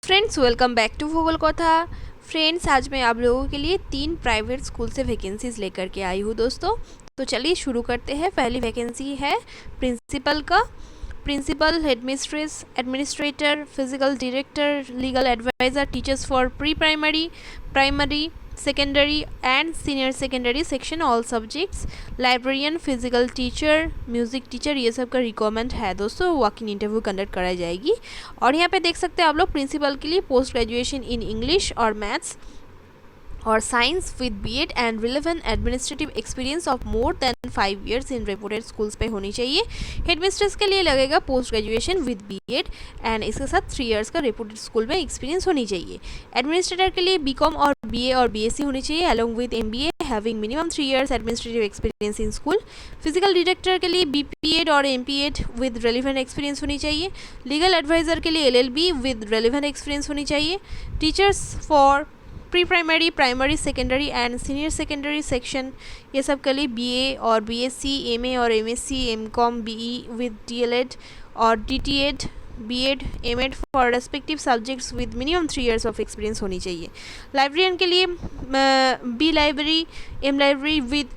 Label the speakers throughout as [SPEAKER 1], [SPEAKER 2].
[SPEAKER 1] Friends welcome back to भूगोल कथा। Friends आज मैं आप लोगों के लिए 3 प्राइवेट स्कूल से वैकेंसीज लेकर के आई हूँ दोस्तों। तो चलिए शुरू करते हैं। पहली वैकेंसी है प्रिंसिपल का। Principal, headmistress, administrator, physical director, legal adviser, teachers for pre primary, primary, secondary and senior secondary section all subjects, librarian, physical teacher, music teacher, ये सब का रिक्वायरमेंट है दोस्तों। वॉक इन इंटरव्यू कंडक्ट कराई जाएगी। और यहाँ पे देख सकते हैं आप लोग प्रिंसिपल के लिए पोस्ट ग्रेजुएशन इन इंग्लिश और मैथ्स और science with BEd and relevant administrative experience of more than 5 years in reputed schools पे होनी चाहिए। हेडमिस्ट्रेस के लिए लगेगा post graduation with BEd and इसके साथ 3 years का रेपुटेड स्कूल में एक्सपीरियंस होनी चाहिए। एडमिनिस्ट्रेटर के लिए बीकॉम और बीए और बीएससी होनी चाहिए along with MBA having minimum 3 years administrative experience in school. Physical director के लिए बीपीएड और एमपीएड विद रेलिवेंट एक्सपीरियंस होनी चाहिए। लीगल एडवाइज़र के लिए एलएलबी विद रेलिवेंट एक्सपीरियंस होनी चाहिए। Teachers for pre primary, primary, secondary and senior secondary section, ये सब के लिए बीए और बीएससी, एमए और MSc, MCom, BE with DElEd और DTEd, BEd, MEd for respective subjects with minimum 3 years of experience होनी चाहिए। लाइब्रेरियन के लिए B library, M library with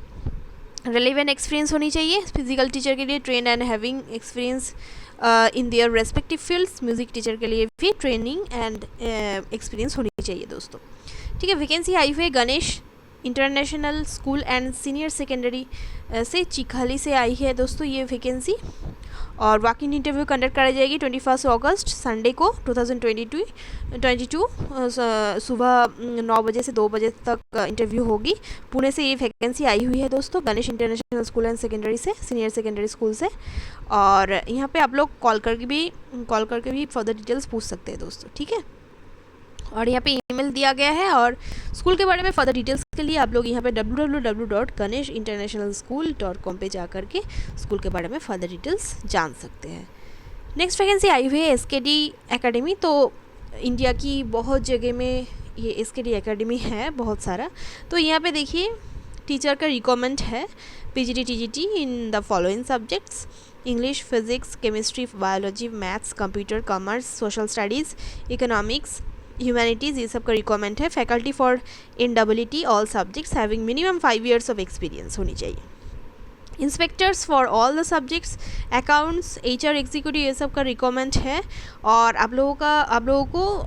[SPEAKER 1] relevant experience होनी चाहिए। फिजिकल टीचर के लिए train and having experience in their respective fields. Music teacher के लिए भी ट्रेनिंग एंड एक्सपीरियंस होनी चाहिए दोस्तों। ठीक है, वैकेंसी आई हुई है Ganesh international school and senior secondary से, चिखाली से आई है दोस्तों ये वैकेंसी। और वॉक इन इंटरव्यू कंडक्ट कराई जाएगी 21 अगस्त संडे को 2022 सुबह 9 बजे से 2 बजे तक इंटरव्यू होगी। पुणे से ये वैकेंसी आई हुई है दोस्तों, Ganesh international school and secondary से, सीनियर सेकेंडरी स्कूल से। और यहाँ पे आप लोग कॉल करके भी फर्दर डिटेल्स पूछ सकते हैं दोस्तों। ठीक है, और यहाँ पे ईमेल दिया गया है। और स्कूल के बारे में फर्दर डिटेल्स के लिए आप लोग यहाँ पे www.ganeshinternationalschool.com पे जा कर के स्कूल के बारे में फर्दर डिटेल्स जान सकते हैं। नेक्स्ट वैकेंसी आई हुई है एसकेडी एकेडमी। तो इंडिया की बहुत जगह में ये एसकेडी एकेडमी है बहुत सारा। तो यहाँ पे देखिए टीचर का रिक्वायरमेंट है PGT TGT in the following subjects: English, physics, chemistry, biology, maths, computer, commerce, social studies, economics, humanities, ये सब का रिक्वायरमेंट है। Faculty for inability all subjects having minimum 5 years of experience होनी चाहिए। Inspectors for all the subjects, accounts, HR executive, ये सब का requirement है। और आप लोगों को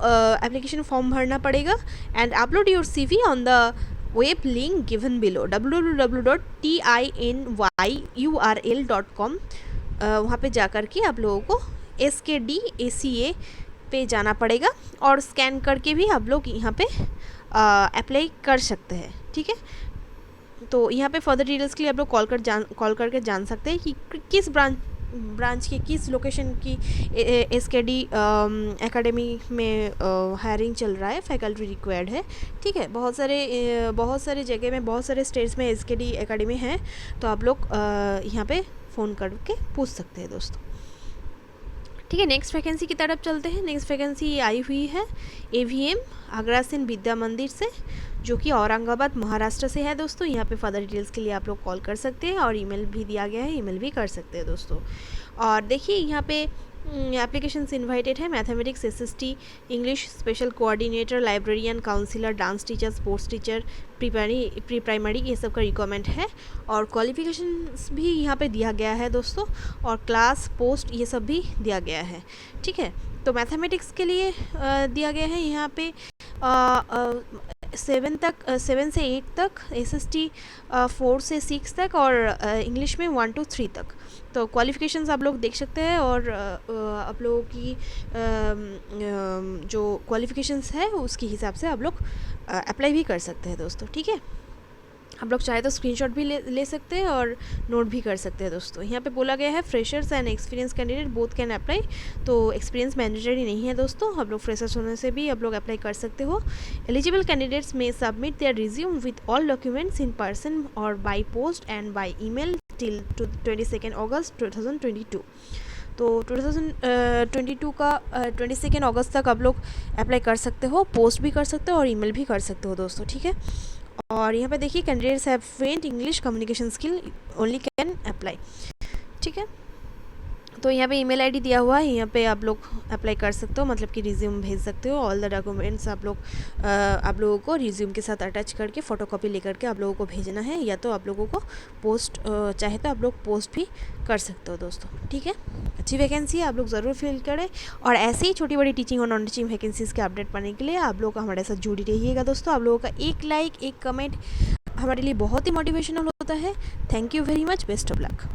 [SPEAKER 1] एप्लीकेशन फॉर्म भरना पड़ेगा and upload your CV on the web link given below www.tinyurl.com। वहाँ पे जा कर के आप लोगों को SKDACA पे जाना पड़ेगा और स्कैन करके भी आप लोग यहाँ पे अप्लाई कर सकते हैं। ठीक है, तो यहाँ पे फर्दर डिटेल्स के लिए आप लोग कॉल करके जान सकते हैं कि किस ब्रांच की किस लोकेशन की एसकेडी एकेडमी में हायरिंग चल रहा है, फैकल्टी रिक्वायर्ड है। ठीक है, बहुत सारे जगह में, बहुत सारे स्टेट्स में एसकेडी एकेडमी है। तो आप लोग यहाँ पे फ़ोन करके पूछ सकते हैं दोस्तों। ठीक है, नेक्स्ट वैकेंसी की तरफ चलते हैं। नेक्स्ट वैकेंसी आई हुई है एवीएम अग्रसेन विद्या मंदिर से, जो कि औरंगाबाद महाराष्ट्र से है दोस्तों। यहाँ पे फर्दर डिटेल्स के लिए आप लोग कॉल कर सकते हैं और ईमेल भी दिया गया है, ईमेल भी कर सकते हैं दोस्तों। और देखिए यहाँ पे एप्लीकेशंस इनवाइटेड है: mathematics, SST, English special coordinator, librarian, counsellor, dance teacher, sports teacher, pre primary, ये सब का रिक्वायरमेंट है। और क्वालिफिकेशंस भी यहाँ पे दिया गया है दोस्तों, और क्लास, पोस्ट, ये सब भी दिया गया है। ठीक है, तो मैथमेटिक्स के लिए दिया गया है यहाँ पे 7 से 8 तक, एसएसटी 4 से 6 तक, और इंग्लिश में 1 to 3 तक। तो क्वालिफिकेशंस आप लोग देख सकते हैं और आप लोगों की जो क्वालिफिकेशंस है उसके हिसाब से आप लोग अप्लाई भी कर सकते हैं दोस्तों। ठीक है, आप लोग चाहे तो स्क्रीनशॉट भी ले सकते हैं और नोट भी कर सकते हैं दोस्तों। यहाँ पे बोला गया है freshers and experience candidate both can apply. तो एक्सपीरियंस मैंडेटरी नहीं है दोस्तों, आप लोग फ्रेशर्स होने से भी आप लोग अप्लाई कर सकते हो। Eligible candidates may submit their resume with all documents in person और by post and by email till 22 August 2022। तो 2022 का 22 अगस्त तक आप लोग अप्लाई कर सकते हो, पोस्ट भी कर सकते हो और ईमेल भी कर सकते हो दोस्तों। ठीक है, और यहाँ पे देखिए candidates have fluent English communication skill only can apply. ठीक है, तो यहाँ पे ईमेल आईडी दिया हुआ है, यहाँ पे आप लोग अप्लाई कर सकते हो, मतलब कि रिज्यूम भेज सकते हो। ऑल द डॉक्यूमेंट्स आप लोगों को रिज्यूम के साथ अटैच करके फ़ोटोकॉपी लेकर के आप लोगों को भेजना है, या तो आप लोगों को पोस्ट चाहे तो आप लोग पोस्ट भी कर सकते हो दोस्तों। ठीक है, अच्छी वैकेंसी है, आप लोग ज़रूर फिल करें। और ऐसे ही छोटी बड़ी टीचिंग और नॉन टीचिंग वैकेंसीज़ के अपडेट पाने के लिए आप लोग हमारे साथ जुड़ी रहिएगा दोस्तों। आप लोगों का एक लाइक, एक कमेंट हमारे लिए बहुत ही मोटिवेशनल होता है। Thank you very much, best of luck.